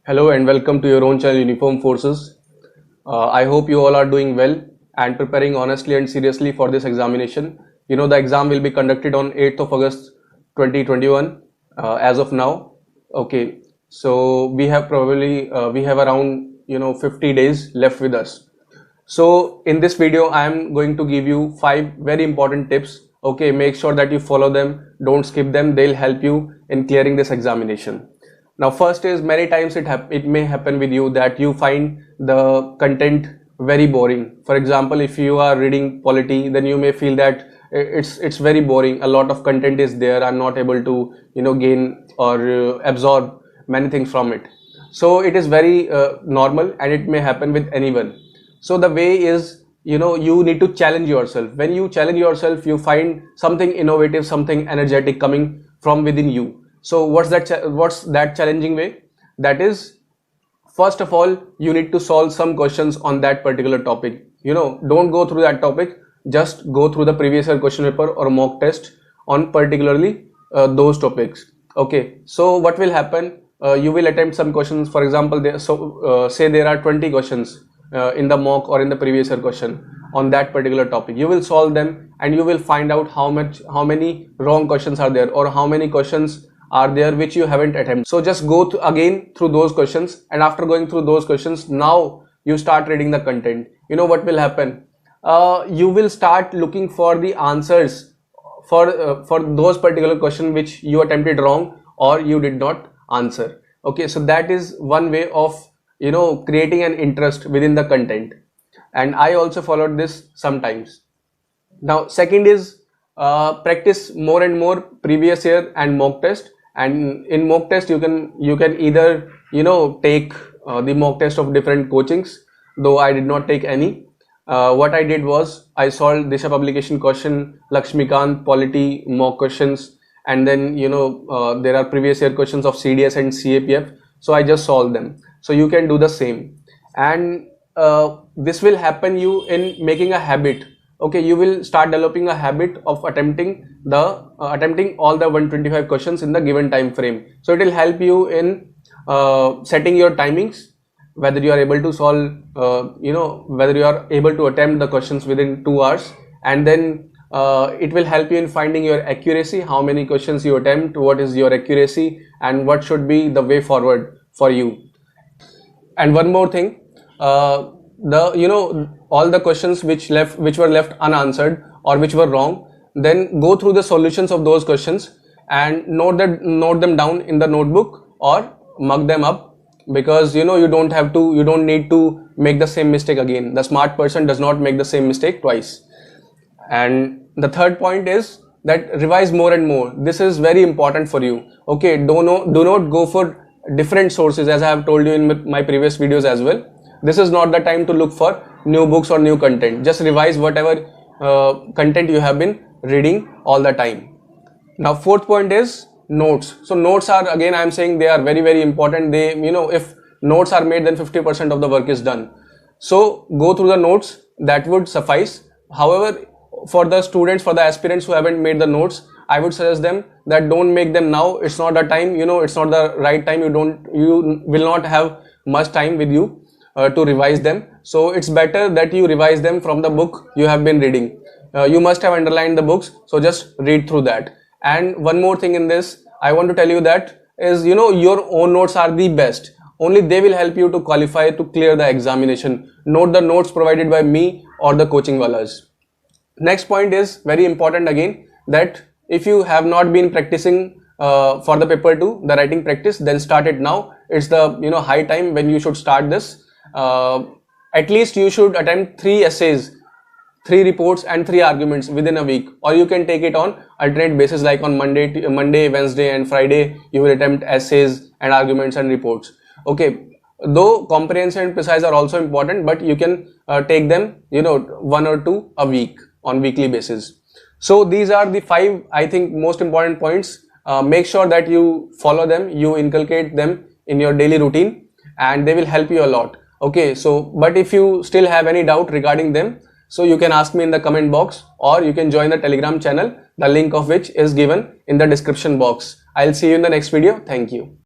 Hello and welcome to your own channel Uniform Forces. I hope you all are doing well and preparing honestly and seriously for this examination. You know the exam will be conducted on 8th of August 2021 as of now. Okay, so we have around 50 days left with us. So in this video, I am going to give you 5 very important tips. Okay, make sure that you follow them, don't skip them. They'll help you in clearing this examination. Now, first is many times it may happen with you that you find the content very boring. For example, if you are reading polity, then you may feel that it's very boring. A lot of content is there. I'm not able to gain or absorb many things from it. So it is very normal, and it may happen with anyone. So the way is, you need to challenge yourself. When you challenge yourself, you find something innovative, something energetic coming from within you. So what's that challenging way? That is, first of all, you need to solve some questions on that particular topic. Don't go through that topic, just go through the previous year question paper or mock test on particularly those topics. Okay, so what will happen? You will attempt some questions. For example, say there are 20 questions in the mock or in the previous year question on that particular topic. You will solve them and you will find out how many wrong questions are there, or how many questions are there which you haven't attempted. So just go again through those questions, and after going through those questions, now you start reading the content. You know what will happen? You will start looking for the answers for those particular questions which you attempted wrong or you did not answer. Okay, so that is one way of creating an interest within the content, and I also followed this sometimes. Now second is practice more and more previous year and mock test. And in mock test you can either take the mock test of different coachings, though I did not take any. What I did was I solved Disha publication question, Lakshmikant polity mock questions, and then there are previous year questions of CDS and CAPF, so I just solved them. So you can do the same, and this will happen you in making a habit. Okay, you will start developing a habit of attempting all the 125 questions in the given time frame. So it will help you in setting your timings, whether you are able to solve whether you are able to attempt the questions within 2 hours, and then it will help you in finding your accuracy, how many questions you attempt, what is your accuracy, and what should be the way forward for you. And one more thing, all the questions which were left unanswered or which were wrong, then go through the solutions of those questions and note them down in the notebook or mug them up, because you don't need to make the same mistake again. The smart person does not make the same mistake twice. And the third point is that revise more and more. This is very important for you. Okay, do not go for different sources, as I have told you in my previous videos as well. This is not the time to look for new books or new content. Just revise whatever content you have been reading all the time. Now fourth point is notes. So notes are, again I am saying, they are very, very important. They, if notes are made, then 50% of the work is done. So go through the notes, that would suffice. However, for the students, for the aspirants who haven't made the notes, I would suggest them that don't make them now. It's not the time, it's not the right time. You will not have much time with you to revise them. So it's better that you revise them from the book you have been reading. You must have underlined the books, so just read through that. And one more thing in this, I want to tell you that is, your own notes are the best. Only they will help you to qualify to clear the examination. Note the notes provided by me or the coaching wallas. Next point is very important again, that if you have not been practicing for the paper 2, the writing practice, then start it now. It's the high time when you should start this. At least you should attempt 3 essays, 3 reports and 3 arguments within a week, or you can take it on alternate basis, like on Monday, Wednesday and Friday you will attempt essays and arguments and reports. Okay, though comprehension and precise are also important, but you can take them 1 or 2 a week on weekly basis. So these are the 5, I think, most important points. Make sure that you follow them, you inculcate them in your daily routine, and they will help you a lot. Okay, so but if you still have any doubt regarding them, so you can ask me in the comment box, or you can join the Telegram channel, the link of which is given in the description box. I'll see you in the next video. Thank you.